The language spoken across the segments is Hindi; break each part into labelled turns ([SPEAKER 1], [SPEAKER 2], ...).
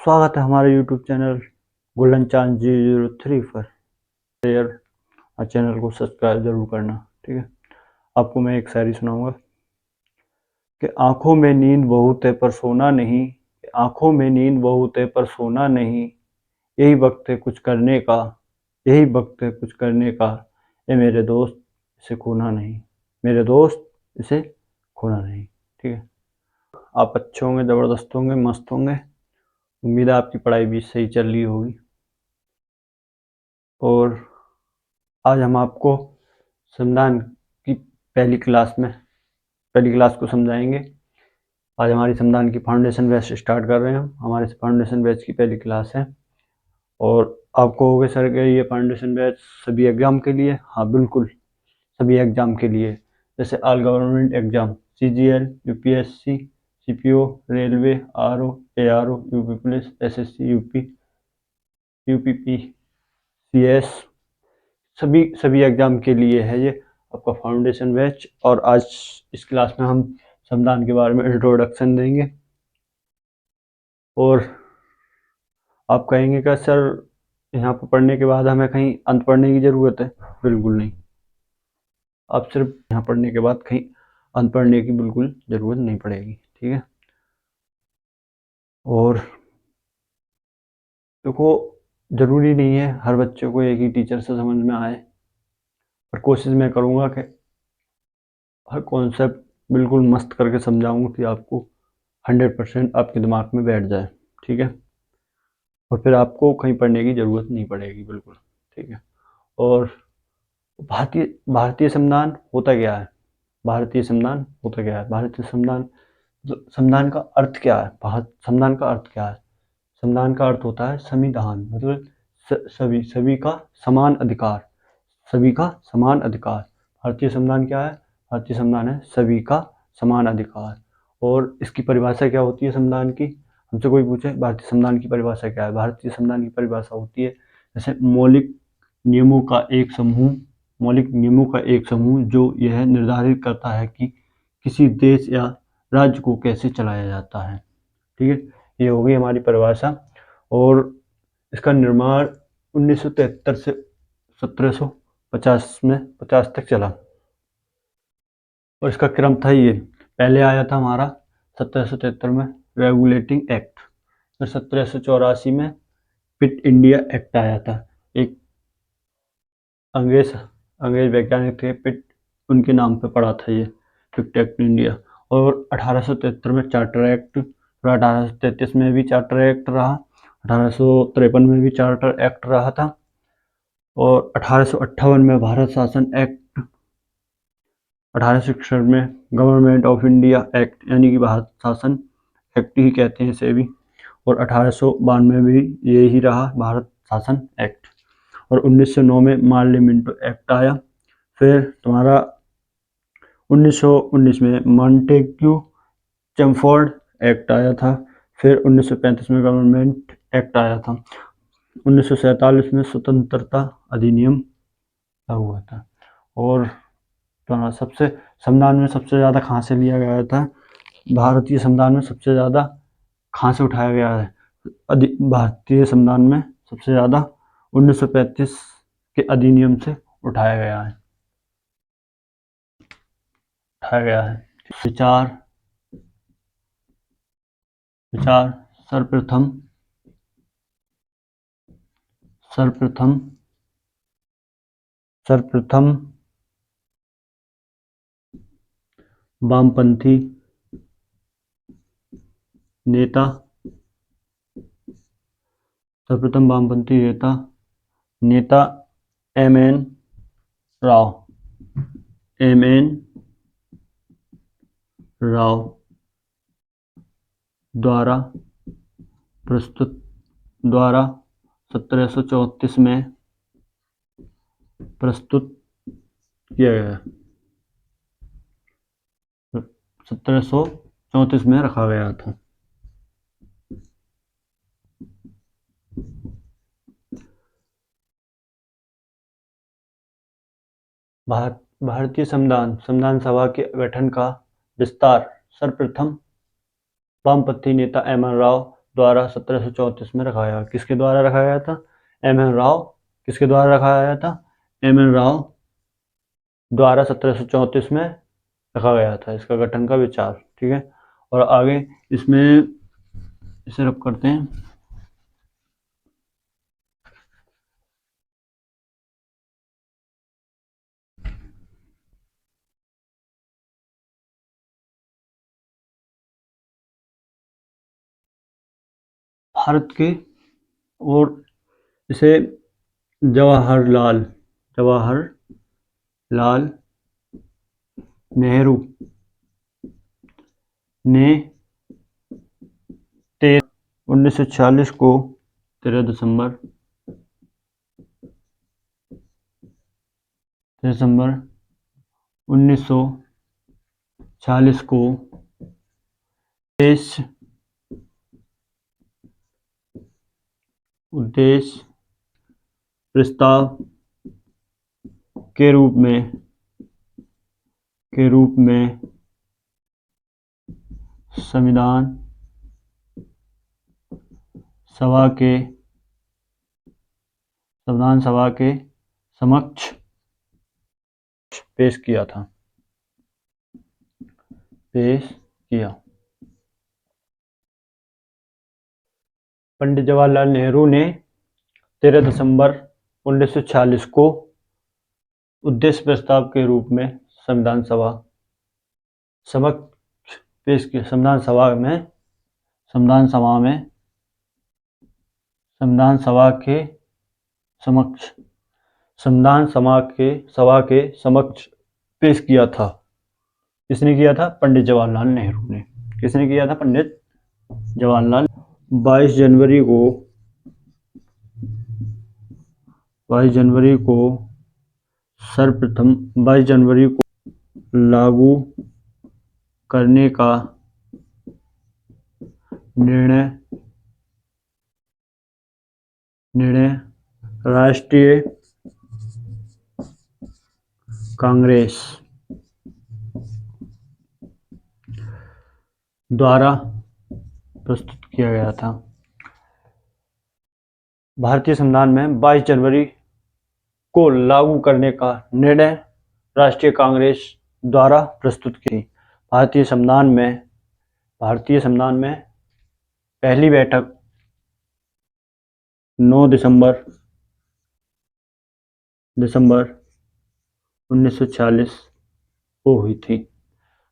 [SPEAKER 1] स्वागत है हमारे YouTube चैनल गोल्डन चांद 003 पर। शेयर और चैनल को सब्सक्राइब जरूर करना, ठीक है। आपको मैं एक शायरी सुनाऊंगा कि आंखों में नींद बहुत है पर सोना नहीं, आंखों में नींद बहुत है पर सोना नहीं, यही वक्त है कुछ करने का, यही वक्त है कुछ करने का, ये मेरे दोस्त इसे खोना नहीं, मेरे दोस्त इसे खोना नहीं, ठीक है। आप अच्छे होंगे, ज़बरदस्त होंगे, मस्त होंगे। उम्मीद है आपकी पढ़ाई भी सही चल रही होगी। और आज हम आपको संविधान की पहली क्लास को समझाएंगे। आज हमारी संविधान की फाउंडेशन बैच स्टार्ट कर रहे हैं हम। हमारे फाउंडेशन बैच की पहली क्लास है और आपको होगे सर के ये फाउंडेशन बैच सभी एग्जाम के लिए? हाँ बिल्कुल, सभी एग्जाम के लिए, जैसे all government exam, CGL, UPSC, CPO, railway, RO, ARO, UP police, SSC, UPPCS, सभी एग्जाम के लिए है ये आपका फाउंडेशन बैच। और आज इस क्लास में हम संविधान के बारे में इंट्रोडक्शन देंगे। और आप कहेंगे क्या सर यहाँ पर पढ़ने के बाद हमें कहीं अंत पढ़ने की ज़रूरत है? बिल्कुल नहीं, आप सिर्फ यहाँ पढ़ने के बाद कहीं अंत पढ़ने की बिल्कुल ज़रूरत नहीं पड़ेगी, ठीक है। और देखो, ज़रूरी नहीं है हर बच्चे को एक ही टीचर से समझ में आए, पर कोशिश मैं करूँगा कि हर कॉन्सेप्ट बिल्कुल मस्त करके समझाऊँगा कि आपको 100% आपके दिमाग में बैठ जाए, ठीक है। और फिर आपको कहीं पढ़ने की ज़रूरत नहीं पड़ेगी, बिल्कुल, ठीक है। और भारतीय भारतीय संविधान होता क्या है? भारतीय संविधान होता क्या है? भारतीय संविधान, संविधान का अर्थ क्या है? संविधान का अर्थ क्या है? संविधान का अर्थ होता है संविधान, मतलब सभी का समान अधिकार, सभी का समान अधिकार। भारतीय संविधान क्या है? भारतीय संविधान है सभी का समान अधिकार। और इसकी परिभाषा क्या होती है संविधान की? हमसे कोई पूछे भारतीय संविधान की परिभाषा क्या है? भारतीय संविधान की परिभाषा होती है जैसे मौलिक नियमों का एक समूह, मौलिक नियमों का एक समूह जो यह निर्धारित करता है कि किसी देश या राज्य को कैसे चलाया जाता है, ठीक है। ये हो गई हमारी परिभाषा। और इसका निर्माण 1973 से 1750 में 50 तक चला। और इसका क्रम था ये, पहले आया था हमारा 1773 में रेगुलेटिंग एक्ट, फिर 1784 में पिट इंडिया एक्ट आया था। एक अंग्रेज वैज्ञानिक थे पिट, उनके नाम पे पड़ा था ये पिट एक्ट इंडिया। और 1873 में चार्टर एक्ट, फिर 1833 में भी चार्टर एक्ट रहा, 1853 में भी चार्टर एक्ट रहा था। और 1858 में भारत शासन एक्ट, 1866 में गवर्नमेंट ऑफ इंडिया एक्ट, यानी कि भारत शासन एक्ट ही कहते हैं इसे भी। और 1892 में भी यही रहा, भारत शासन एक्ट। और 1909 में मार्ले मिंटो एक्ट आया। फिर तुम्हारा 1919 में मॉन्टेग्यू चैमफोर्ड एक्ट आया था। फिर 1935 में गवर्नमेंट एक्ट आया था। 1947 में स्वतंत्रता अधिनियम लागू हुआ था। और सबसे संविधान में सबसे ज़्यादा कहाँ से लिया गया था? भारतीय संविधान में सबसे ज़्यादा कहाँ से उठाया गया है? भारतीय संविधान में सबसे ज़्यादा 1935 के अधिनियम से उठाया गया है, विचार सर्वप्रथम वामपंथी नेता, नेता M.N. राव द्वारा 1734 में प्रस्तुत किया गया, 1734 में रखा गया था। भारतीय संविधान सभा के गठन का विस्तार सर्वप्रथम वामपंथी नेता M.N. राव द्वारा 1734 में रखा गया। किसके द्वारा रखा गया था? एम.एन. राव। किसके द्वारा रखा गया था? एम.एन. राव द्वारा 1734 में रखा गया था इसका गठन का विचार। ठीक है, और आगे इसमें इसे रब करते हैं। भारत के और इसे जवाहरलाल नेहरू ने 1946 को 13 दिसंबर 1940 को उद्देश्य प्रस्ताव के रूप में संविधान सभा के समक्ष पेश किया। पंडित जवाहरलाल नेहरू ने 13 दिसंबर 1946 को उद्देश्य प्रस्ताव के रूप में संविधान सभा समक्ष पेश किया। संविधान सभा के समक्ष पेश किया था। किसने किया था? पंडित जवाहरलाल नेहरू ने। किसने किया था? पंडित जवाहरलाल। 22 जनवरी को सर्वप्रथम 22 जनवरी को लागू करने का निर्णय राष्ट्रीय कांग्रेस द्वारा प्रस्तुत किया गया था। भारतीय संविधान में 22 जनवरी को लागू करने का निर्णय राष्ट्रीय कांग्रेस द्वारा प्रस्तुत की। भारतीय संविधान में पहली बैठक 9 दिसंबर 1946 को हुई थी।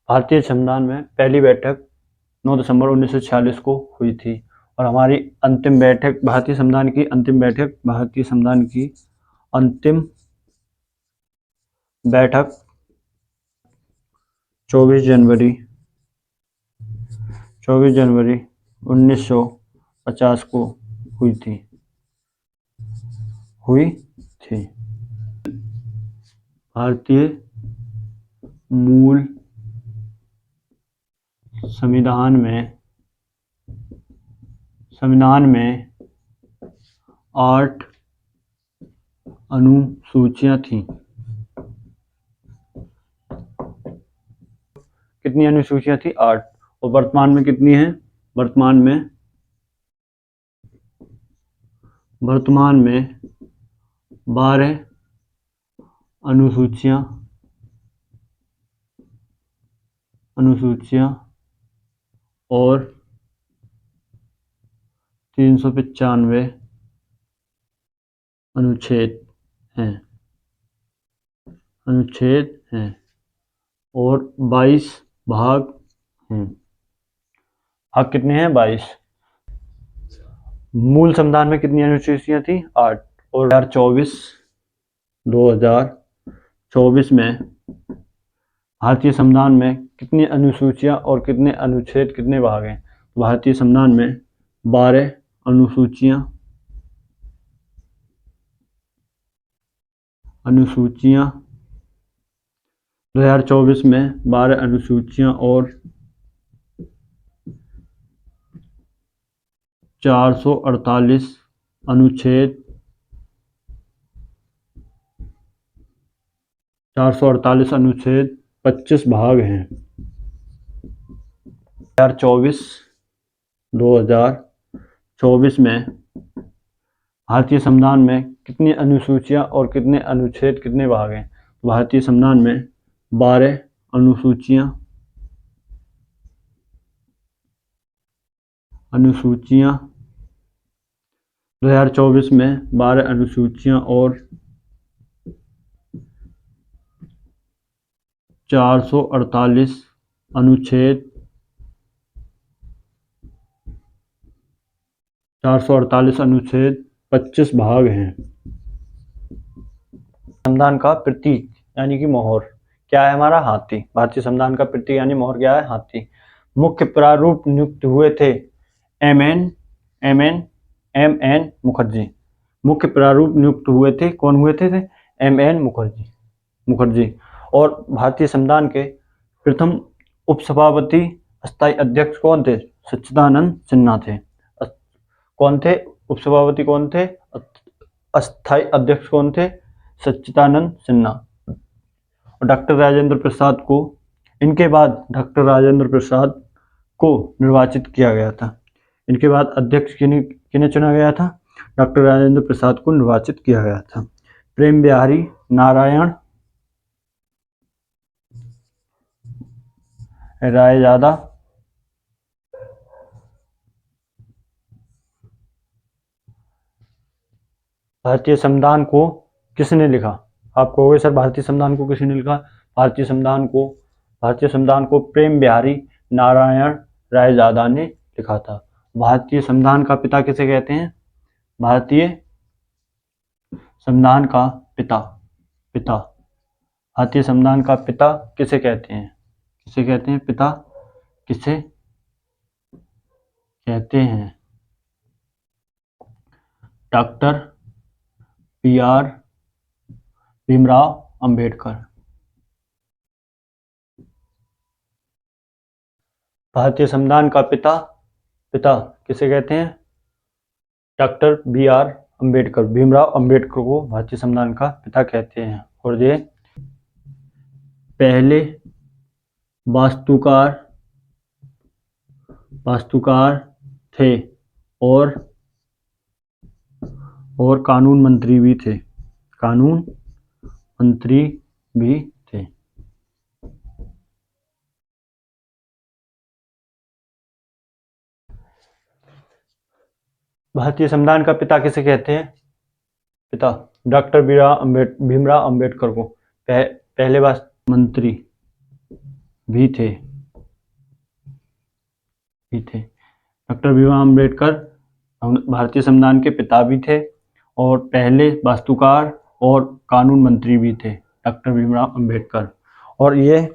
[SPEAKER 1] भारतीय संविधान में पहली बैठक 9 दिसंबर 1946 को हुई थी और हमारी अंतिम बैठक भारतीय संविधान की अंतिम बैठक 24 जनवरी 1950 को हुई थी। भारतीय मूल संविधान में 8 अनुसूचियां थीं। कितनी अनुसूचियां थी? 8। और वर्तमान में कितनी है? वर्तमान में 12 अनुसूचियां और 395 अनुच्छेद हैं और 22 भाग हैं। भाग कितने हैं? 22। मूल संविधान में कितनी अनुसूचियां थी? 8। और 2024 में भारतीय संविधान में कितनी अनुसूचियां और कितने अनुच्छेद, कितने भाग हैं? भारतीय संविधान में 12 अनुसूचियां 2024 में 12 अनुसूचियां और 448 अनुच्छेद 25 भाग हैं। 2024 2024 में भारतीय संविधान में कितनी अनुसूचियां और कितने अनुच्छेद, कितने भाग हैं? भारतीय संविधान में 12 अनुसूचियां 2024 में 12 अनुसूचियां और 448 अनुच्छेद 25 भाग हैं। संविधान का प्रतीक यानी कि मोहर क्या है? हमारा हाथी। भारतीय संविधान का प्रतीक यानी मोहर क्या है? हाथी। मुख्य प्रारूप नियुक्त हुए थे एम एन मुखर्जी। मुख्य प्रारूप नियुक्त हुए थे, कौन हुए थे? एम.एन. मुखर्जी। और भारतीय संविधान के प्रथम उपसभापति अस्थायी अध्यक्ष कौन थे? सच्चिदानंद सिन्हा थे। कौन थे उपसभापति? कौन थे? अस्थायी अध्यक्ष कौन थे? सच्चिदानंद सिन्हा। और डॉक्टर राजेंद्र प्रसाद को, इनके बाद डॉक्टर राजेंद्र प्रसाद को निर्वाचित किया गया था। इनके बाद अध्यक्ष किन्हें चुना गया था? डॉक्टर राजेंद्र प्रसाद को निर्वाचित किया गया था। प्रेम बिहारी नारायण रायजादा भारतीय संविधान को किसने लिखा? आप कहोगे सर भारतीय संविधान को किसने लिखा? भारतीय संविधान को प्रेम बिहारी नारायण रायजादा ने लिखा था। भारतीय संविधान का पिता किसे कहते हैं? भारतीय संविधान का पिता भारतीय संविधान का पिता किसे कहते हैं? किसे कहते हैं? पिता किसे कहते हैं? Doctor B R. भीमराव अंबेडकर। भारतीय संविधान का पिता किसे कहते हैं? Doctor B R. अंबेडकर। भीमराव अंबेडकर को भारतीय संविधान का पिता कहते हैं। और ये पहले वास्तुकार थे और कानून मंत्री भी थे। भारतीय संविधान का पिता किसे कहते हैं? डॉक्टर भीमराव अंबेडकर को। पहले मंत्री भी थे। डॉक्टर भीमराव अंबेडकर भारतीय संविधान के पिता भी थे और पहले वास्तुकार और कानून मंत्री भी थे, डॉक्टर भीमराव अंबेडकर। और ये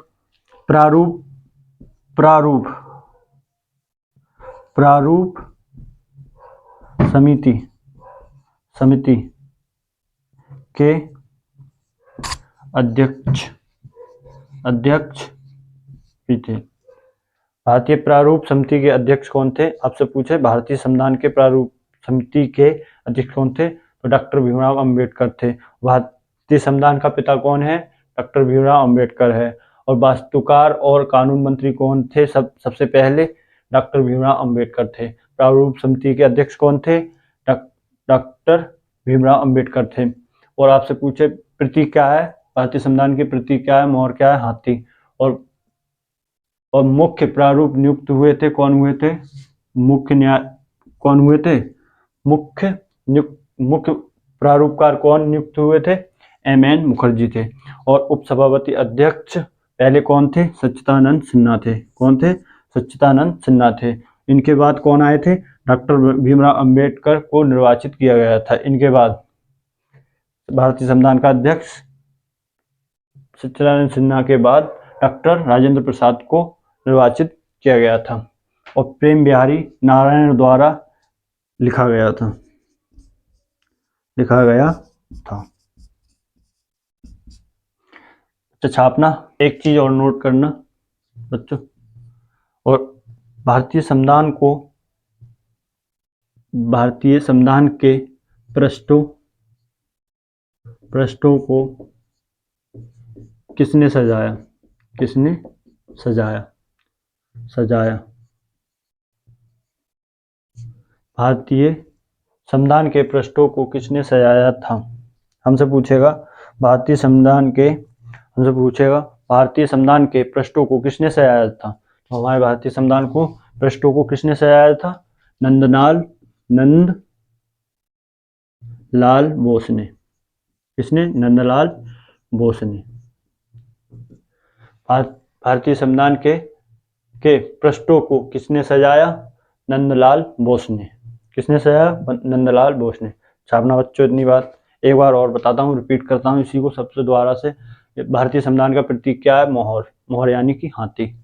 [SPEAKER 1] प्रारूप समिति के अध्यक्ष भी थे। भारतीय प्रारूप समिति के अध्यक्ष कौन थे? आपसे पूछे भारतीय संविधान के प्रारूप समिति के अध्यक्ष कौन थे? तो डॉक्टर भीमराव अंबेडकर थे। भारतीय संविधान का पिता कौन है? डॉक्टर भीमराव अंबेडकर है। और वास्तुकार और कानून मंत्री कौन थे? सबसे पहले डॉक्टर भीमराव अंबेडकर थे। प्रारूप समिति के अध्यक्ष कौन थे? डॉक्टर भीमराव अंबेडकर थे। और आपसे पूछे प्रतीक क्या है? भारतीय संविधान की प्रतीक क्या है? मोहर क्या है? हाथी। और मुख्य प्रारूप नियुक्त हुए थे, कौन हुए थे? मुख्य प्रारूपकार कौन नियुक्त हुए थे? एम.एन. मुखर्जी थे। और उपसभापति अध्यक्ष पहले कौन थे? सच्चिदानंद सिन्हा थे। कौन थे? सच्चिदानंद सिन्हा थे। इनके बाद कौन आए थे? डॉक्टर भीमराव अंबेडकर को निर्वाचित किया गया था। इनके बाद भारतीय संविधान का अध्यक्ष सच्चिदानंद सिन्हा के बाद डॉक्टर राजेंद्र प्रसाद को निर्वाचित किया गया था और प्रेम बिहारी नारायण द्वारा लिखा गया था। तो छापना, एक चीज और नोट करना बच्चों, और भारतीय संविधान के पृष्ठों को किसने सजाया? भारतीय संविधान के पृष्ठों को किसने सजाया था? हमसे पूछेगा भारतीय संविधान के पृष्ठों को किसने सजाया था? तो हमारे भारतीय संविधान को पृष्ठों को किसने सजाया था? नंदलाल बोस ने। किसने? नंदलाल बोस ने। भारतीय संविधान के पृष्ठों को किसने सजाया? नंदलाल बोस ने। किसने सजाया? नंदलाल बोस ने। छापना बच्चों इतनी बात। एक बार और बताता हूँ, रिपीट करता हूँ इसी को सबसे दोबारा से। भारतीय संविधान का प्रतीक क्या है? मोहर। मोहर यानी कि हाथी।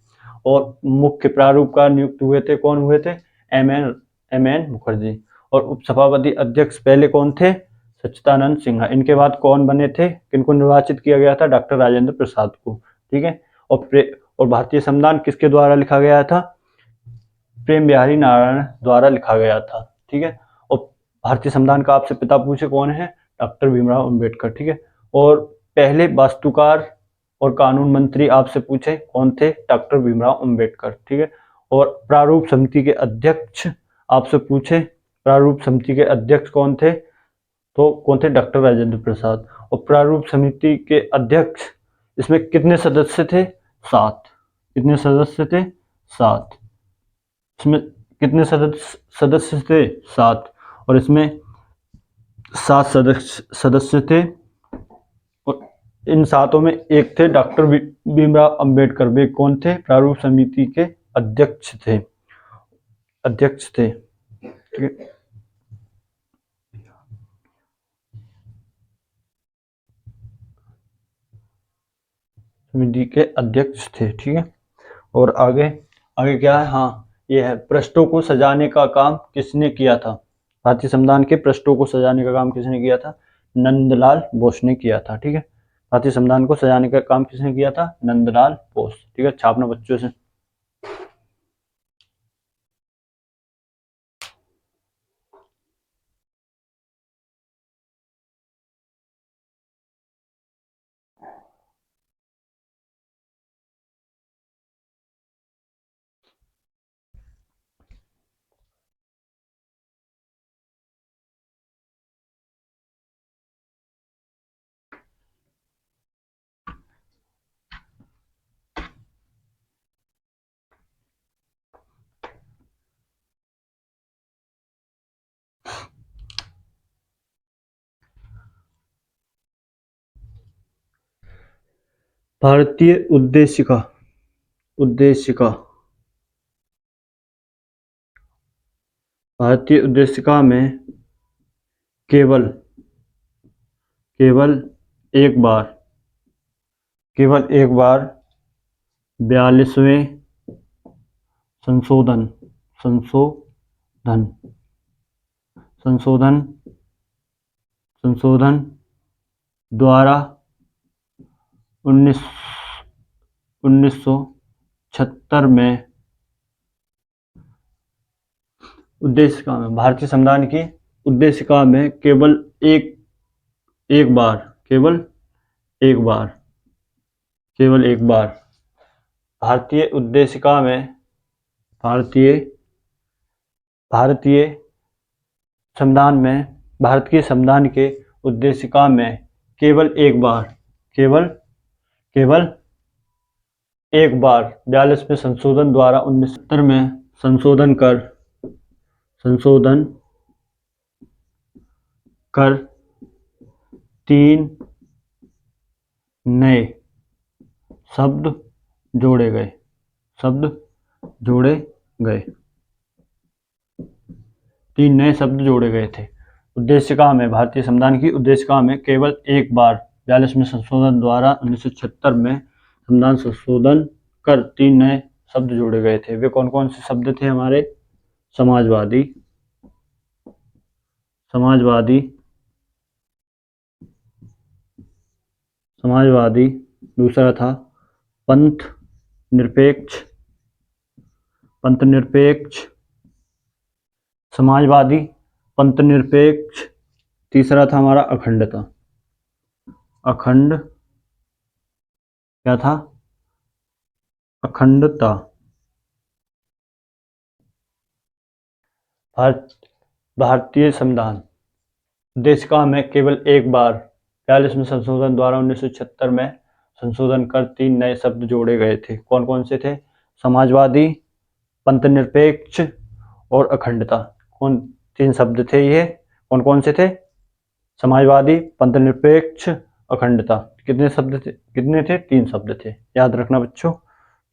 [SPEAKER 1] और मुख्य प्रारूपकार नियुक्त हुए थे, कौन हुए थे? M N Mukherjee. और उपसभापति अध्यक्ष पहले कौन थे? सच्चिदानंद सिन्हा। इनके बाद कौन बने थे? किनको निर्वाचित किया गया था? डॉक्टर राजेंद्र प्रसाद को। ठीक है। और भारतीय संविधान किसके द्वारा लिखा गया था? प्रेम बिहारी नारायण द्वारा लिखा गया था। ठीक है। और भारतीय संविधान का आपसे पिता पूछे कौन है? डॉक्टर भीमराव अंबेडकर। ठीक है। और पहले वास्तुकार और कानून मंत्री आपसे पूछे कौन थे? डॉक्टर भीमराव अंबेडकर। ठीक है। और प्रारूप समिति के अध्यक्ष आपसे पूछे, प्रारूप समिति के अध्यक्ष कौन थे? तो कौन थे? डॉक्टर राजेंद्र प्रसाद। और प्रारूप समिति के अध्यक्ष, इसमें कितने सदस्य थे? 7। कितने सदस्य थे? 7। इसमें कितने सदस्य थे? 7। और इसमें 7 सदस्य थे। और इन 7 में एक थे डॉक्टर भीमराव अंबेडकर। वे कौन थे? प्रारूप समिति के अध्यक्ष थे। ठीक है। समिति के अध्यक्ष थे। ठीक है। और आगे क्या है? हाँ, ये है पृष्ठों को सजाने का काम किसने किया था? भारतीय संविधान के पृष्ठों को सजाने का काम किसने किया था? नंदलाल बोस ने किया था। ठीक है। भारतीय संविधान को सजाने का काम किसने किया था? नंदलाल बोस। ठीक है। छापना बच्चों से। भारतीय उद्देशिका भारतीय उद्देशिका में केवल एक बार 42वें संशोधन द्वारा 1976 में उद्देशिका में, भारतीय संविधान की उद्देशिका में केवल एक बार भारतीय उद्देशिका में भारतीय संविधान के उद्देशिका में केवल एक बार 42वें संशोधन द्वारा 1970 में संशोधन कर 3 नए शब्द जोड़े गए। 3 नए शब्द जोड़े गए थे। उद्देशिका में, भारतीय संविधान की उद्देशिका में केवल एक बार 42वें संशोधन द्वारा 1976 में संविधान संशोधन कर 3 नए शब्द जोड़े गए थे। वे कौन कौन से शब्द थे हमारे? समाजवादी, दूसरा था पंथ निरपेक्ष, समाजवादी, पंथ निरपेक्ष। तीसरा था हमारा अखंडता। क्या था? अखंडता। भारतीय संविधान देश का में केवल एक बार 42वें संशोधन द्वारा 1976 में संशोधन कर 3 नए शब्द जोड़े गए थे। कौन कौन से थे? समाजवादी, पंथनिरपेक्ष और अखंडता। कौन 3 शब्द थे ये? कौन कौन से थे? समाजवादी, पंथनिरपेक्ष, अखंडता। कितने शब्द थे? कितने थे? 3 शब्द थे। याद रखना बच्चों,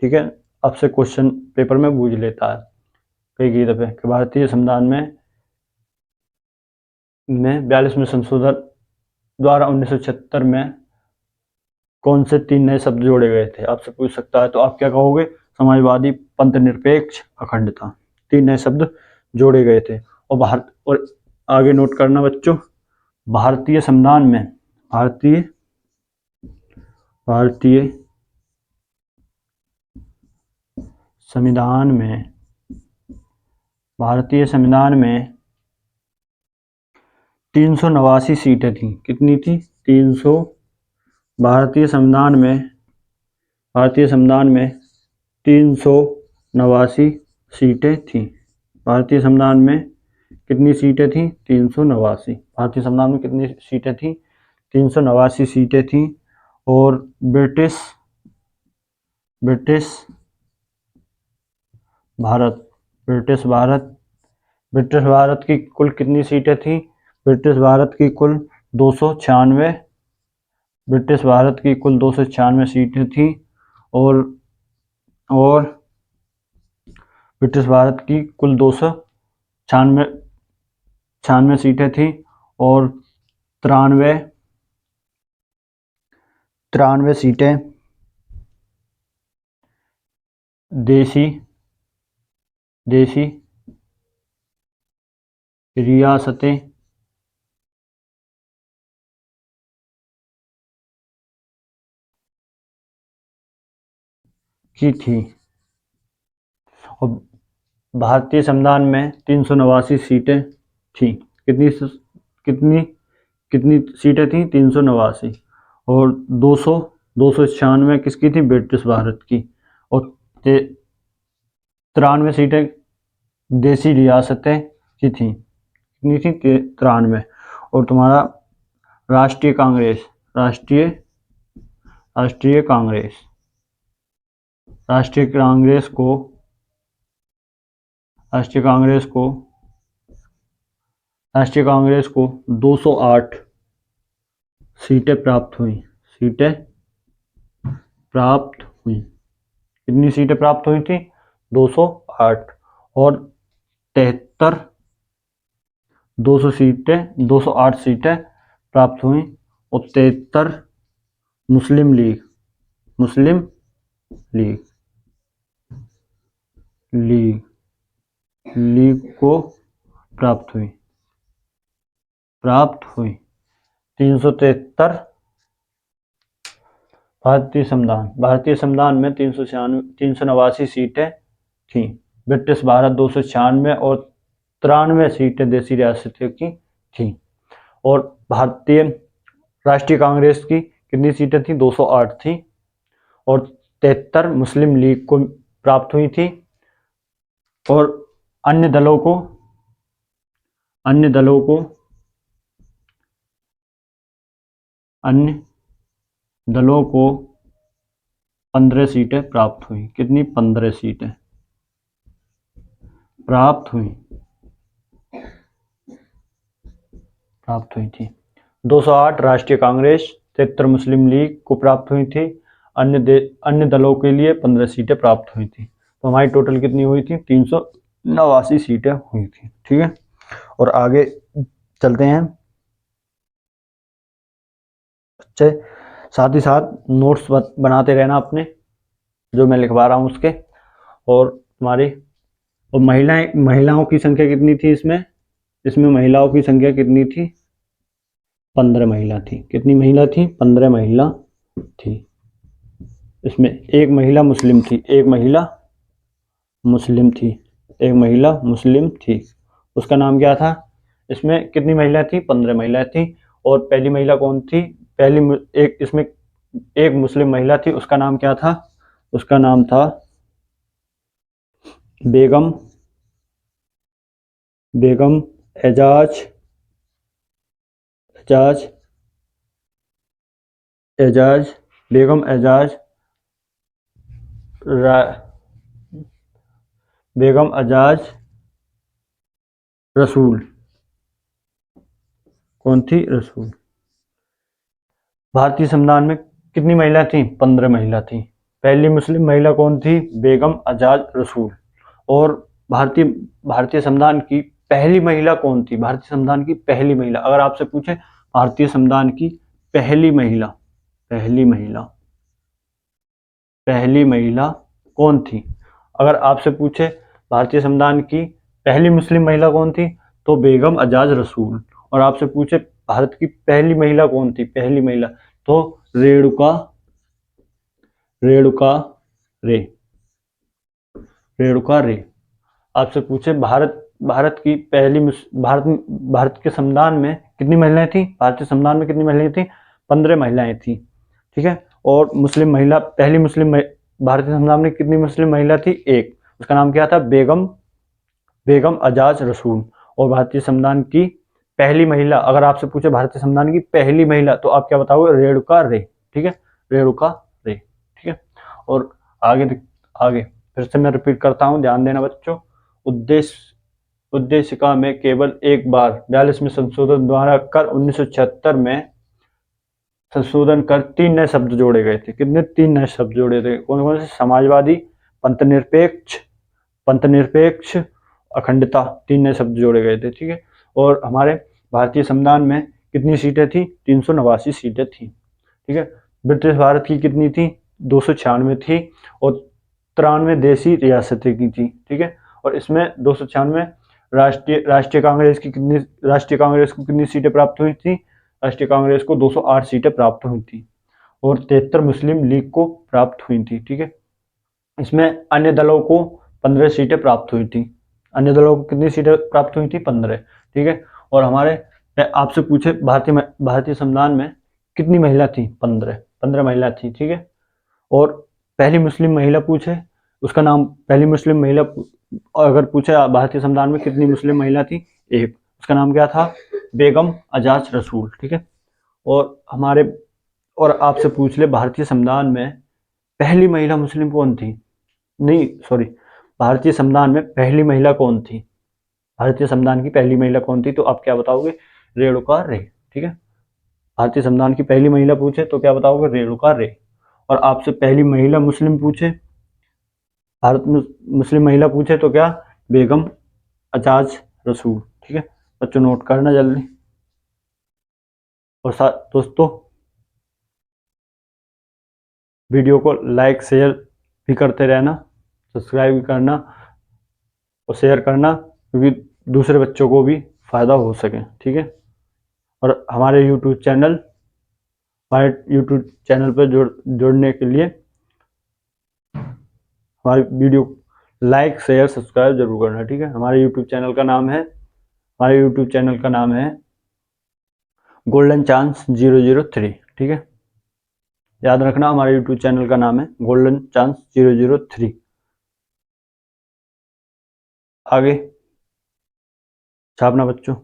[SPEAKER 1] ठीक है। आपसे क्वेश्चन पेपर में पूछ लेता है कई दफे कि भारतीय संविधान में 42वें संशोधन द्वारा 1976 में कौन से 3 नए शब्द जोड़े गए थे? आपसे पूछ सकता है, तो आप क्या कहोगे? समाजवादी, पंथनिरपेक्ष, अखंडता। 3 नए शब्द जोड़े गए थे। और आगे नोट करना बच्चों, भारतीय संविधान में भारतीय संविधान में 389 सीटें थी। कितनी थी? 300। भारतीय संविधान में 389 सीटें थी। भारतीय संविधान में कितनी सीटें थी? 389। भारतीय संविधान में कितनी सीटें थी? 389 सीटें थी। और ब्रिटिश भारत की कुल कितनी सीटें थी? ब्रिटिश भारत की कुल 296। ब्रिटिश भारत की कुल 296 सीटें थी। और ब्रिटिश भारत की कुल 296 सीटें थी। और 93 सीटें देसी रियासतें की थी। और भारतीय संविधान में 389 सीटें थी। कितनी सीटें थी? 389। और 296 किसकी थी? ब्रिटिश भारत की। और 93 सीटें देसी रियासतें की थी। कितनी थी? 93। और तुम्हारा राष्ट्रीय कांग्रेस को 208 सीटें प्राप्त हुई। कितनी सीटें प्राप्त हुई थी? 208। और 208 सीटें प्राप्त हुई। और 73 मुस्लिम लीग को प्राप्त हुई। 373 भारतीय संविधान में 389 सीटें थी। ब्रिटिश भारत 296 और 93 सीटें देसी रियासतों की थी। और भारतीय राष्ट्रीय कांग्रेस की कितनी सीटें थी? 208 थी। और 73 मुस्लिम लीग को प्राप्त हुई थी। और अन्य दलों को 15 सीटें प्राप्त हुई। कितनी? 15 सीटें प्राप्त हुई थी। 208 राष्ट्रीय कांग्रेस, 73 मुस्लिम लीग को प्राप्त हुई थी। अन्य दलों के लिए 15 सीटें प्राप्त हुई थी। तो हमारी टोटल कितनी हुई थी? 389 सीटें हुई थी। ठीक है, और आगे चलते हैं। अच्छे, साथ ही साथ नोट्स बनाते रहना अपने, जो मैं लिखवा रहा हूँ उसके। और तुम्हारी और महिलाओं की संख्या कितनी थी इसमें महिलाओं की संख्या कितनी थी? 15 महिला थी। कितनी महिला थी? 15 महिला थी। इसमें एक महिला मुस्लिम थी। उसका नाम क्या था? इसमें कितनी महिला थी? 15 महिला थी। और पहली महिला कौन थी? इसमें एक मुस्लिम महिला थी। उसका नाम क्या था? उसका नाम था बेगम एजाज एजाज एजाज बेगम एजाज बेगम एजाज रसूल। कौन थी? रसूल। भारतीय संविधान में कितनी महिला थी? 15 महिला थी। पहली मुस्लिम महिला कौन थी? बेगम एजाज रसूल। और भारतीय भारतीय संविधान की पहली महिला कौन थी? भारतीय संविधान की पहली महिला, अगर आपसे पूछे भारतीय संविधान की पहली महिला पहली महिला कौन थी? अगर आपसे पूछे भारतीय संविधान की पहली मुस्लिम महिला कौन थी, तो बेगम एजाज रसूल। और आपसे पूछे भारत की पहली महिला कौन थी? पहली महिला तो रेणुका रे। रेणुका रे। आपसे पूछे भारत की पहली भारत के संविधान में कितनी महिलाएं थी? भारतीय संविधान में कितनी महिलाएं थी? 15 महिलाएं थी। ठीक है। और मुस्लिम महिला, पहली मुस्लिम भारतीय संविधान में कितनी मुस्लिम महिला थी? एक। उसका नाम क्या था? बेगम एजाज रसूल। और भारतीय संविधान की पहली महिला, अगर आपसे पूछे भारतीय संविधान की पहली महिला, तो आप क्या बताओगे? रेणुका रे। ठीक है, रेणुका रे। ठीक है। और आगे फिर से मैं रिपीट करता हूं, ध्यान देना बच्चों। उद्देशिका में केवल एक बार 42वें संशोधन द्वारा कर 1976 में संशोधन कर 3 नए शब्द जोड़े गए थे। कितने? 3 नए शब्द जोड़े थे। कौन कौन से? समाजवादी, पंथनिरपेक्ष, अखंडता। 3 नए शब्द जोड़े गए थे। ठीक है। और हमारे भारतीय संविधान में कितनी सीटें थी? 389 सीटें थी। ठीक है। ब्रिटिश भारत की कितनी थी? 296 थी। और 93 देशी रियासतें की थी। ठीक है। और इसमें 296 राष्ट्रीय कांग्रेस को कितनी सीटें प्राप्त हुई थी? राष्ट्रीय कांग्रेस को 208 सीटें प्राप्त हुई थी। और 73 मुस्लिम लीग को प्राप्त हुई थी। ठीक है। इसमें अन्य दलों को 15 सीटें प्राप्त हुई थी। अन्य दलों को कितनी सीटें प्राप्त हुई थी? 15। ठीक है। और हमारे आपसे पूछे भारतीय संविधान में कितनी महिला थी? 15 महिला थी। ठीक है। और पहली मुस्लिम महिला पूछे, उसका नाम, पहली मुस्लिम महिला अगर पूछे भारतीय संविधान में कितनी मुस्लिम महिला थी? एक। उसका नाम क्या था? बेगम एजाज रसूल। ठीक है। और आपसे पूछ ले भारतीय संविधान में पहली महिला मुस्लिम कौन थी? नहीं, सॉरी, भारतीय संविधान में पहली महिला कौन थी? भारतीय संविधान की पहली महिला कौन थी? तो आप क्या बताओगे? रेणुका रे। ठीक है। भारतीय संविधान की पहली महिला पूछे तो क्या बताओगे? रेणुका रे। और आपसे पहली महिला मुस्लिम पूछे, मुस्लिम महिला पूछे तो क्या? बेगम एजाज रसूल। ठीक है। बच्चों नोट करना जल्दी। और दोस्तों, वीडियो को लाइक शेयर भी करते रहना, सब्सक्राइब भी करना और शेयर करना, क्योंकि दूसरे बच्चों को भी फ़ायदा हो सके। ठीक है। और हमारे यूट्यूब चैनल पर जुड़ने के लिए हमारी वीडियो लाइक शेयर सब्सक्राइब जरूर करना। ठीक है। हमारे यूट्यूब चैनल का नाम है गोल्डन चांस 003। ठीक है। याद रखना, हमारे यूट्यूब चैनल का नाम है गोल्डन चांस 003। आगे छापना बच्चों।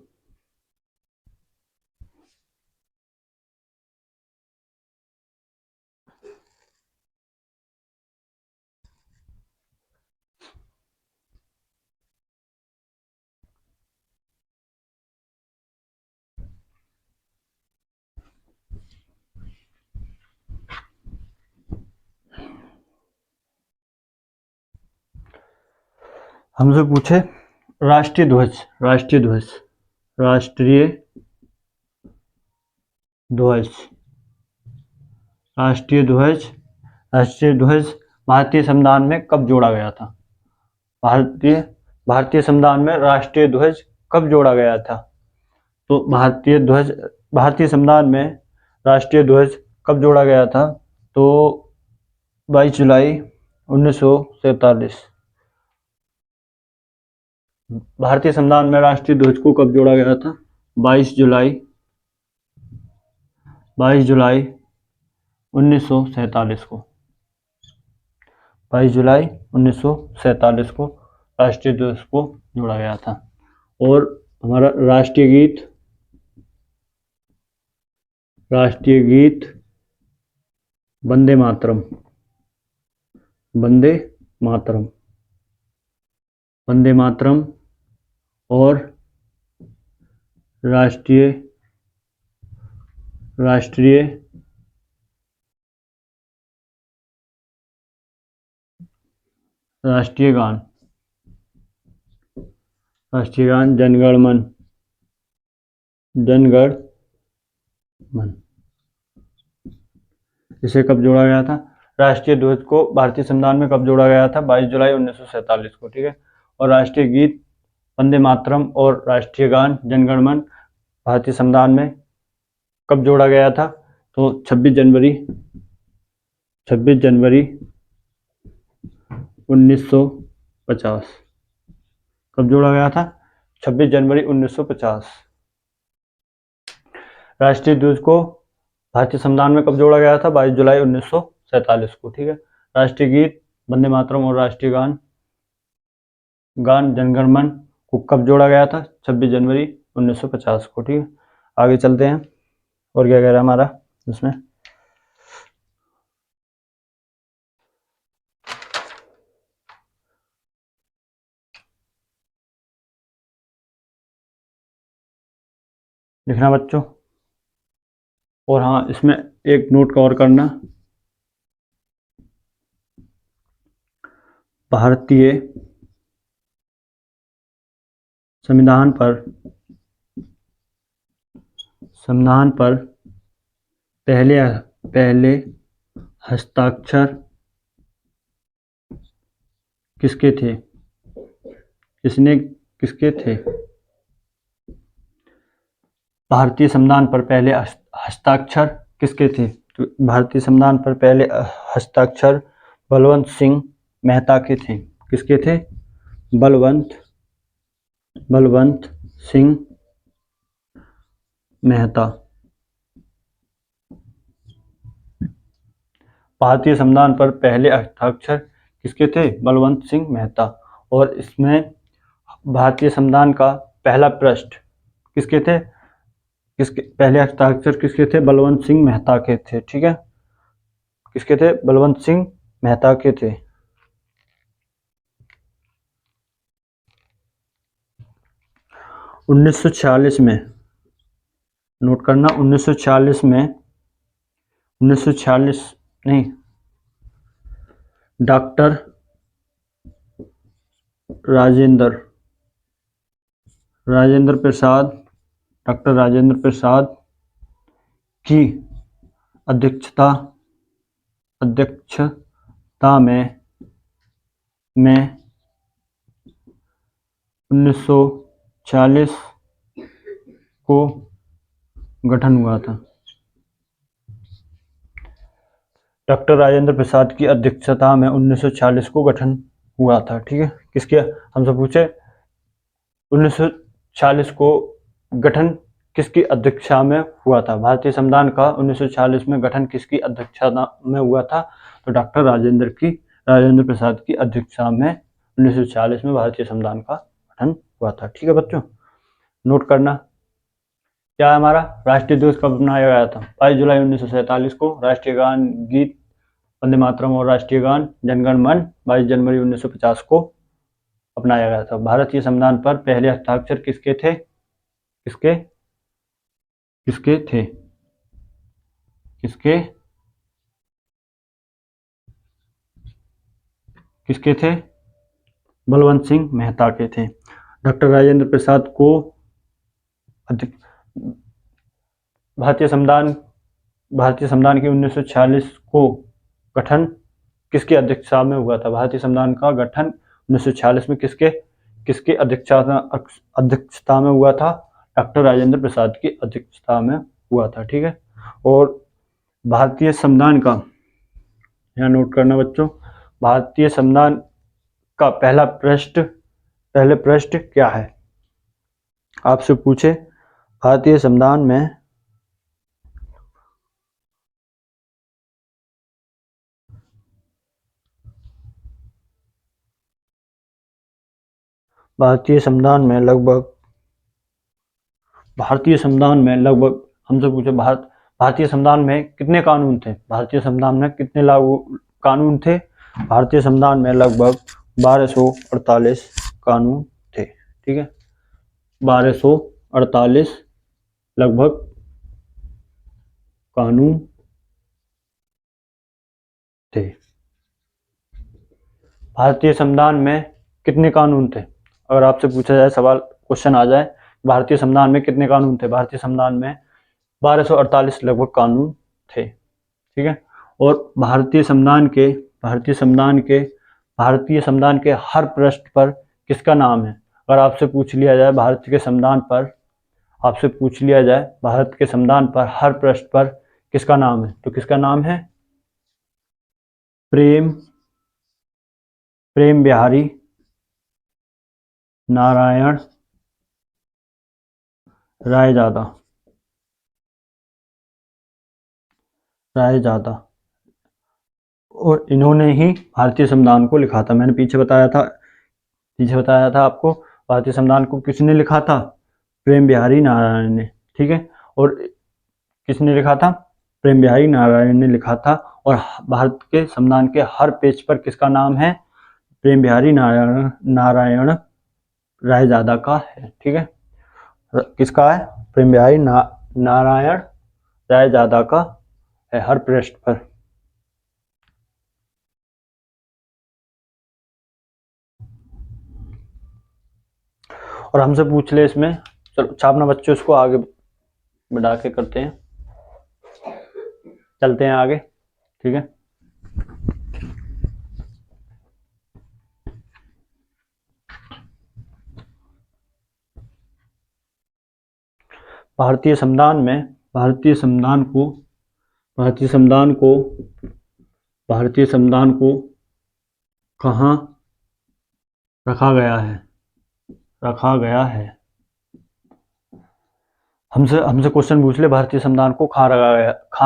[SPEAKER 1] हमसे पूछे राष्ट्रीय ध्वज राष्ट्रीय ध्वज भारतीय संविधान में कब जोड़ा गया था? भारतीय संविधान में राष्ट्रीय ध्वज कब जोड़ा गया था? तो भारतीय संविधान में राष्ट्रीय ध्वज कब जोड़ा गया था? तो 22 जुलाई 1947। भारतीय संविधान में राष्ट्रीय ध्वज को कब जोड़ा गया था? 22 जुलाई 1947 को। 22 जुलाई 1947 को राष्ट्रीय ध्वज को जोड़ा गया था। और हमारा राष्ट्रीय गीत वंदे मातरम। वंदे मातरम। वंदे मातरम। और राष्ट्रीय राष्ट्रीय राष्ट्रीय गान। राष्ट्रीय गान जनगण मन। जनगण मन। इसे कब जोड़ा गया था? राष्ट्रीय ध्वज को भारतीय संविधान में कब जोड़ा गया था? 22 जुलाई 1947 को। ठीक है। और राष्ट्रीय गीत वंदे मातरम और राष्ट्रीय गान जनगण मन भारतीय संविधान में कब जोड़ा गया था? तो 26 जनवरी 1950। कब जोड़ा गया था? 26 जनवरी 1950। राष्ट्रीय ध्वज को भारतीय संविधान में कब जोड़ा गया था? 22 जुलाई 1947 को। ठीक है। राष्ट्रीय गीत वंदे मातरम और राष्ट्रीय गान जनगण मन को कब जोड़ा गया था? 26 जनवरी 1950 को। ठीक है। आगे चलते हैं और क्या कह रहा है हमारा इसमें। लिखना बच्चों। और हाँ, इसमें एक नोट कवर करना। भारतीय संविधान पर पहले हस्ताक्षर किसके थे? किसके थे? भारतीय संविधान पर पहले हस्ताक्षर किसके थे? तो भारतीय संविधान पर पहले हस्ताक्षर बलवंत सिंह मेहता के थे। किसके थे? बलवंत सिंह मेहता। भारतीय संविधान पर पहले हस्ताक्षर किसके थे? बलवंत सिंह मेहता। और इसमें भारतीय संविधान का पहला पृष्ठ किसके थे? पहले हस्ताक्षर किसके थे? बलवंत सिंह मेहता के थे। ठीक है। किसके थे? बलवंत सिंह मेहता के थे। 1946 में, नोट करना, 1946 में 1946 नहीं, डॉक्टर राजेंद्र प्रसाद की अध्यक्षता में 1940 को गठन हुआ था। डॉक्टर राजेंद्र प्रसाद की अध्यक्षता में 1940 को गठन हुआ था। ठीक है। किसके? हमसे पूछे 1940 को गठन किसकी अध्यक्षता में हुआ था? भारतीय संविधान का 1940 में गठन किसकी अध्यक्षता में हुआ था? तो डॉक्टर राजेंद्र प्रसाद की अध्यक्षता में 1940 में भारतीय संविधान का गठन हुआ था। ठीक है बच्चों, नोट करना। क्या है हमारा? राष्ट्रीय ध्वज कब बनाया गया था? 22 जुलाई 1947 को। राष्ट्रीय गान गीत वंदे मातरम और राष्ट्रीय गान जनगण मन 22 जनवरी 1950 को अपनाया गया था। भारतीय संविधान पर पहले हस्ताक्षर किसके थे? किसके थे? किसके थे? बलवंत सिंह मेहता के थे। डॉक्टर राजेंद्र प्रसाद को भारतीय संविधान की 1946 को गठन किसकी अध्यक्षता में हुआ था? भारतीय संविधान का गठन 1946 में किसकी अध्यक्षता में हुआ था? डॉक्टर राजेंद्र प्रसाद की अध्यक्षता में हुआ था। ठीक है। और भारतीय संविधान का, यहाँ नोट करना बच्चों, भारतीय संविधान का पहले पृष्ठ क्या है? आपसे पूछे भारतीय संविधान में लगभग भारतीय संविधान में लगभग, हमसे पूछे भारतीय संविधान में कितने कानून थे, भारतीय संविधान में कितने लागू कानून थे। भारतीय संविधान में लगभग 1248 कानून थे। ठीक है, 1248 लगभग कानून थे। भारतीय संविधान में कितने कानून थे, अगर आपसे पूछा जाए, सवाल क्वेश्चन आ जाए भारतीय संविधान में कितने कानून थे, भारतीय संविधान में 1248 लगभग कानून थे। ठीक है, और भारतीय संविधान के हर पृष्ठ पर किसका नाम है। अगर आपसे पूछ लिया जाए भारत के संविधान पर हर पृष्ठ पर किसका नाम है, तो किसका नाम है, प्रेम बिहारी नारायण रायजादा। और इन्होंने ही भारतीय संविधान को लिखा था। मैंने पीछे बताया था आपको, भारतीय संविधान को किसने लिखा था, प्रेम बिहारी नारायण ने। ठीक है, और किसने लिखा था, प्रेम बिहारी नारायण ने लिखा था। और भारत के संविधान के हर पेज पर किसका नाम है, प्रेम बिहारी नारायण रायजादा का है। ठीक है, किसका है, प्रेम बिहारी नारायण रायजादा का है हर पृष्ठ पर। और हमसे पूछ ले इसमें, चलो छापना बच्चों, इसको आगे बढ़ा के करते हैं, चलते हैं आगे। ठीक है, भारतीय संविधान को कहाँ रखा गया है। हमसे क्वेश्चन पूछ ले भारतीय संविधान को कहाँ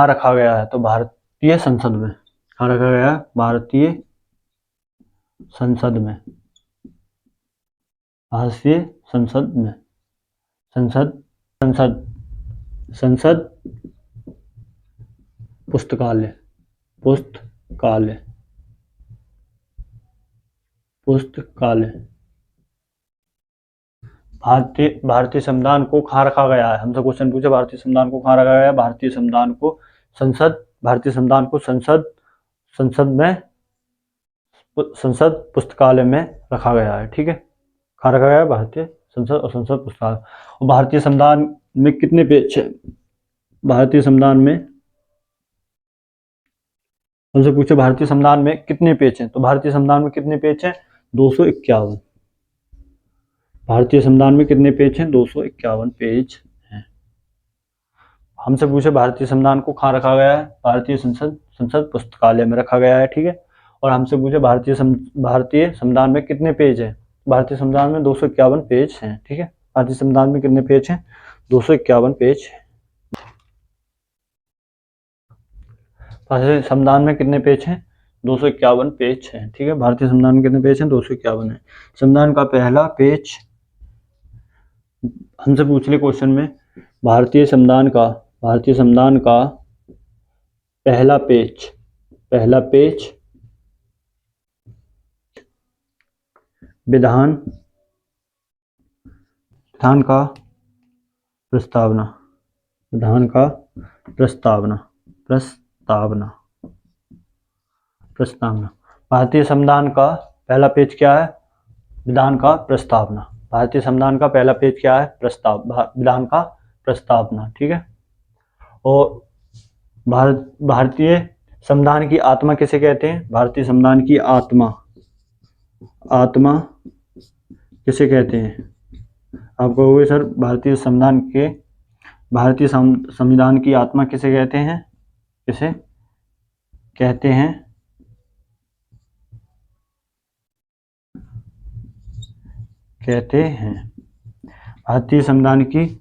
[SPEAKER 1] रखा गया है, तो भारतीय संसद में। कहाँ रखा गया है, भारतीय संसद में। संसद पुस्तकालय। भारतीय संविधान को कहाँ रखा गया है, हमसे क्वेश्चन पूछे भारतीय संविधान को कहाँ रखा गया है। भारतीय संविधान को संसद पुस्तकालय में रखा गया है। ठीक है, कहाँ रखा गया है, भारतीय संसद और संसद पुस्तकालय। और भारतीय संविधान में कितने पेज है, भारतीय संविधान में हमसे पूछे भारतीय संविधान में कितने पेज हैं, तो भारतीय संविधान में कितने पेज हैं, 251। भारतीय संविधान में कितने पेज हैं, 251 पेज हैं। हमसे पूछे भारतीय संविधान को कहाँ रखा गया है, भारतीय संसद पुस्तकालय में रखा गया है। ठीक है, और हमसे पूछे भारतीय संविधान में कितने पेज हैं, भारतीय संविधान में 251 पेज हैं। ठीक है, भारतीय संविधान में कितने पेज हैं, 251 पेज। भारतीय संविधान में कितने पेज हैं, 251 पेज हैं। ठीक है, भारतीय संविधान में कितने पेज हैं, 251 है। संविधान का पहला पेज, हमसे पूछ ले क्वेश्चन में, भारतीय संविधान का पहला पेज विधान का प्रस्तावना। भारतीय संविधान का पहला पेज क्या है, विधान का प्रस्तावना। भारतीय संविधान का पहला पेज क्या है, विधान का प्रस्तावना। ठीक है, और भारतीय संविधान की आत्मा किसे कहते हैं, भारतीय संविधान की आत्मा किसे कहते हैं। आप कहोगे सर भारतीय संविधान की आत्मा किसे कहते हैं, भारतीय संविधान की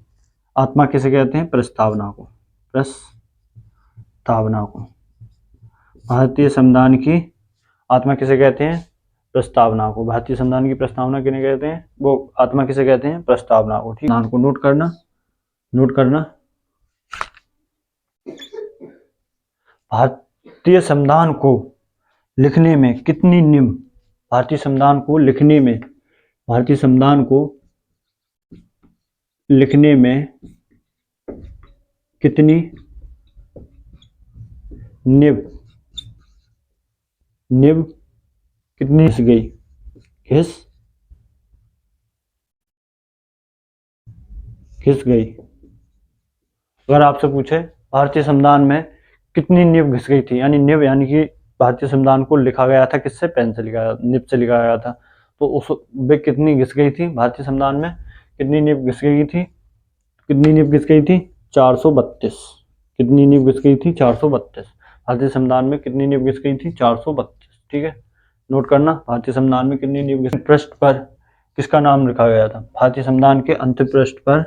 [SPEAKER 1] आत्मा किसे कहते हैं, प्रस्तावना को। भारतीय संविधान की आत्मा किसे कहते हैं, प्रस्तावना को। भारतीय संविधान की प्रस्तावना किन्हें कहते हैं, वो आत्मा किसे कहते हैं, प्रस्तावना को। ठीक, नाम को नोट करना, नोट करना। भारतीय संविधान को लिखने में कितनी नींव, भारतीय संविधान को लिखने में, भारतीय संविधान को लिखने में कितनी नींव, नींव कितनी घिस गई, घिस गई। अगर आपसे पूछे भारतीय संविधान में कितनी नींव घिस गई थी, यानी नींव यानी कि भारतीय संविधान को लिखा गया था किससे, पेन से लिखा गया, निब से लिखा गया था, तो उस वे कितनी घिस गई थी, भारतीय संविधान में कितनी नींव घिस गई थी, कितनी नींव घिस गई थी, 432। कितनी नींव घिस गई थी, 432। भारतीय संविधान में कितनी नींव घिस गई थी, 432। ठीक है, नोट करना। भारतीय संविधान में कितनी नींव घिस, पृष्ठ पर किसका नाम लिखा गया था, भारतीय संविधान के अंतिम पृष्ठ पर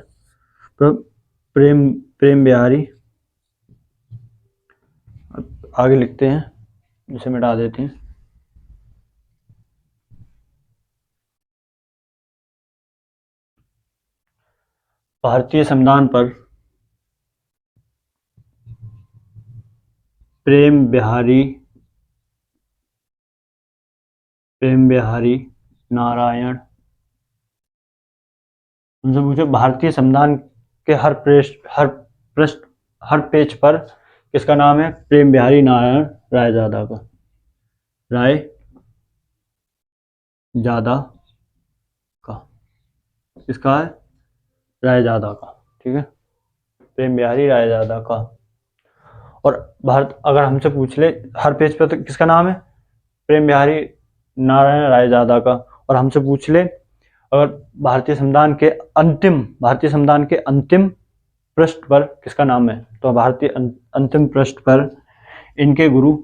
[SPEAKER 1] प्रेम बिहारी, आगे लिखते हैं, इसे मिटा देते हैं। भारतीय संविधान पर प्रेम बिहारी नारायण, उनसे पूछे भारतीय संविधान के हर पेज पर किसका नाम है, प्रेम बिहारी नारायण रायजादा का, रायजादा का, किसका है, रायजादा का। ठीक है, प्रेम बिहारी रायजादा का। और भारत अगर हमसे पूछ ले हर पेज पर तो किसका नाम है, प्रेम बिहारी नारायण रायजादा का, और हमसे पूछ ले अगर भारतीय संविधान के अंतिम पृष्ठ पर किसका नाम है, तो भारतीय अंतिम पृष्ठ पर इनके गुरु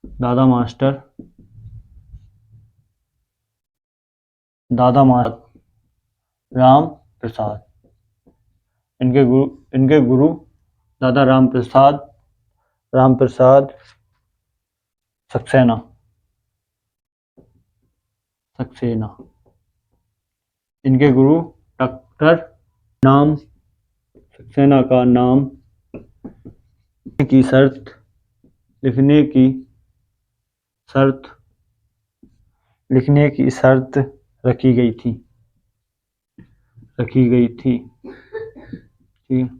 [SPEAKER 1] दादा मास्टर राम प्रसाद, इनके गुरु दादा राम प्रसाद सक्सेना, इनके गुरु डॉक्टर नाम सक्सेना का नाम लिखने की शर्त रखी गई थी। ठीक,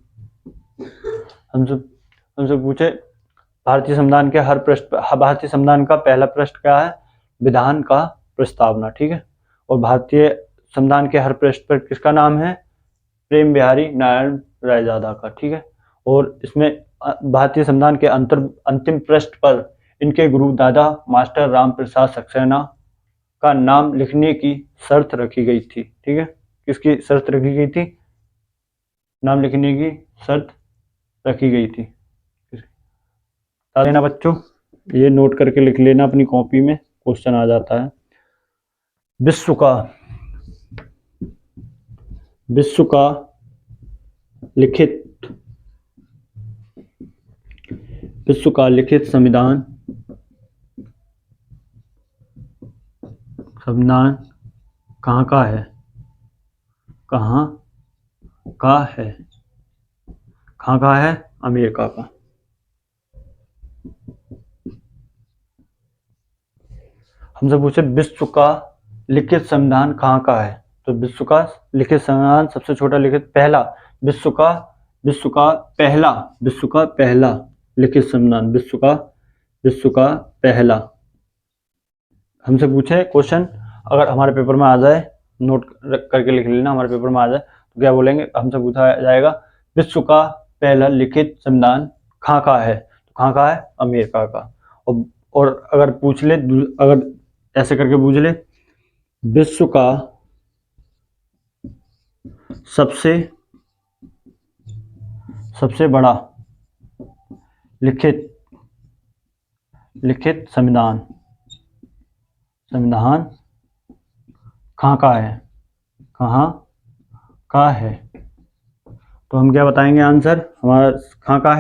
[SPEAKER 1] हमसे पूछे भारतीय संविधान के हर पृष्ठ, भारतीय संविधान का पहला पृष्ठ क्या है, विधान का प्रस्तावना। ठीक है, और भारतीय संविधान के हर पृष्ठ पर किसका नाम है, प्रेम बिहारी नारायण रायजादा का। ठीक है, और इसमें भारतीय संविधान के अंतिम पृष्ठ पर इनके गुरु दादा मास्टर राम प्रसाद सक्सेना का नाम लिखने की शर्त रखी गई थी। ठीक है, किसकी शर्त रखी गई थी, नाम लिखने की शर्त रखी गई थी। लेना बच्चों, ये नोट करके लिख लेना अपनी कॉपी में, क्वेश्चन आ जाता है। विश्व का लिखित संविधान कहाँ का है, अमेरिका का। हमसे पूछे विश्व का लिखित संविधान कहाँ का है, तो विश्व का लिखित संविधान सबसे छोटा लिखित पहला, विश्व का पहला लिखित संविधान, विश्व का पहला। हमसे पूछे क्वेश्चन, अगर हमारे पेपर में आ जाए, नोट करके लिख लेना, हमारे पेपर में आ जाए तो क्या बोलेंगे, हमसे पूछा जाएगा विश्व का पहला लिखित संविधान कहाँ का है, तो कहाँ का है, अमेरिका का। और अगर पूछ ले, अगर ऐसे करके पूछ ले, विश्व का सबसे बड़ा लिखित संविधान कहाँ का है, तो हम क्या बताएंगे आंसर, हमारा कहाँ का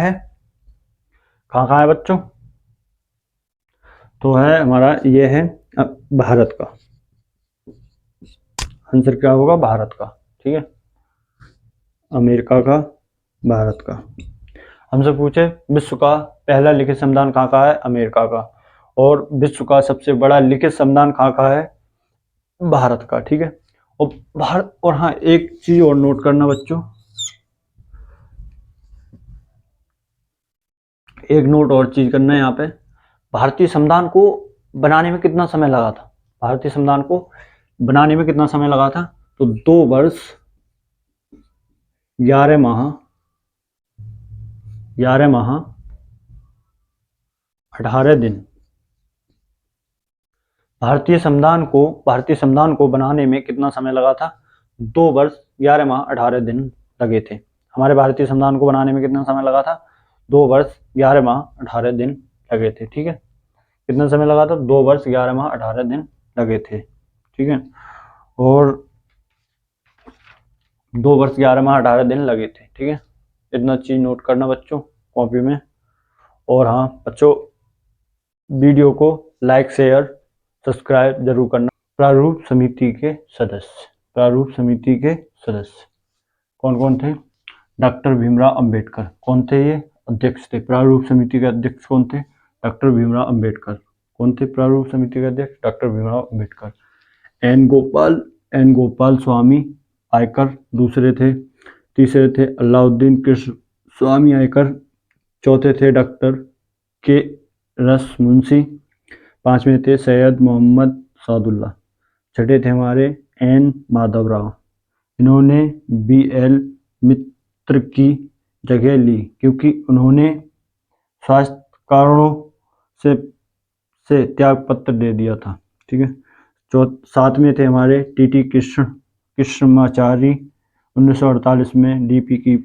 [SPEAKER 1] है बच्चों, तो है हमारा ये है भारत का आंसर क्या होगा, भारत का। ठीक है, अमेरिका का, भारत का। हमसे पूछे विश्व का पहला लिखित संविधान कहाँ का है, अमेरिका का। और विश्व का सबसे बड़ा लिखित संविधान कहाँ का है, भारत का। ठीक है, और भारत, और हाँ एक चीज और नोट करना बच्चों, एक नोट और चीज करना है यहाँ पे। भारतीय संविधान को बनाने में कितना समय लगा था, भारतीय संविधान को बनाने में कितना समय लगा था, तो 2 वर्ष 11 माह 18 दिन। भारतीय संविधान को बनाने में कितना समय लगा था, 2 वर्ष 11 माह 18 दिन लगे थे। हमारे भारतीय संविधान को बनाने में कितना समय लगा था, 2 वर्ष 11 माह 18 दिन लगे थे। ठीक है, कितना समय लगा था, 2 वर्ष 11 माह 18 दिन लगे थे। ठीक है, और 2 वर्ष 11 माह 18 दिन लगे थे। ठीक है, इतना चीज नोट करना बच्चों कॉपी में। और हाँ बच्चों, वीडियो को लाइक शेयर सब्सक्राइब जरूर करना। प्रारूप समिति के सदस्य, प्रारूप समिति के सदस्य कौन कौन थे, डॉक्टर भीमराव अंबेडकर। कौन थे ये, अध्यक्ष थे। प्रारूप समिति के अध्यक्ष कौन थे, डॉक्टर भीमराव अंबेडकर। कौन थे प्रारूप समिति के अध्यक्ष, डॉक्टर भीमराव अंबेडकर। एन गोपाल स्वामी आयकर दूसरे थे। तीसरे थे अलाउद्दीन कृष्ण स्वामी आयकर। चौथे थे डॉक्टर के रस मुंशी। पांचवें थे सैयद मोहम्मद सादुल्ला। छठे थे हमारे एन माधवराव। इन्होंने BL मित्र की जगह ली क्योंकि उन्होंने स्वास्थ्य कारणों से त्याग पत्र दे दिया था। ठीक है, सातवें थे हमारे TT कृष्णमाचारी। 1948 में DP की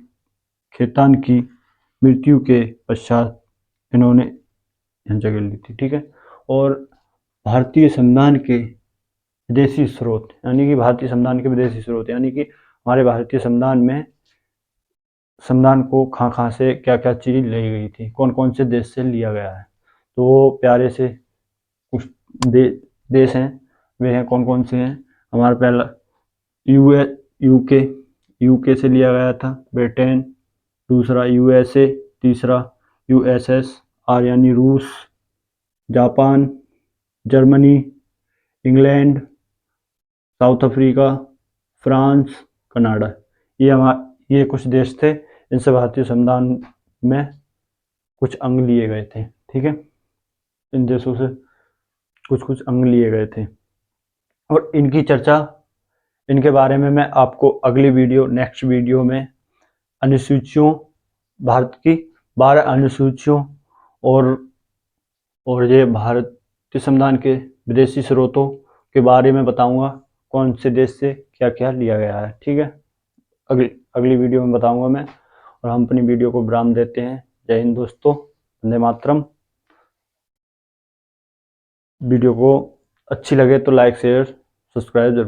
[SPEAKER 1] खेतान की मृत्यु के पश्चात इन्होंने यह जगह ली थी। ठीक है, और भारतीय संविधान के विदेशी स्रोत, यानी कि भारतीय संविधान के विदेशी स्रोत, यानी कि हमारे भारतीय संविधान में संविधान को कहाँ से क्या क्या चीज़ ली गई थी, कौन कौन से देश से लिया गया है। तो प्यारे से कुछ देश हैं, वे हैं कौन कौन से हैं। हमारा पहला यूके से लिया गया था, ब्रिटेन। दूसरा USA, तीसरा USSR यानी रूस, Japan, Germany, England, south Africa, France, Canada. ये कुछ देश थे, इनसे भारतीय संविधान में कुछ अंग लिए गए थे। ठीक है, इन देशों से कुछ अंग लिए गए थे, और इनकी चर्चा, इनके बारे में मैं आपको अगली वीडियो, नेक्स्ट वीडियो में अनुसूचियों, भारत की 12 अनुसूचियों और ये भारतीय संविधान के विदेशी स्रोतों के बारे में बताऊंगा, कौन से देश से क्या क्या लिया गया है। ठीक है, अगली वीडियो में बताऊंगा मैं। और हम अपनी वीडियो को विराम देते हैं। जय हिंद दोस्तों, वंदे मातरम। वीडियो को अच्छी लगे तो लाइक शेयर सब्सक्राइब जरूर।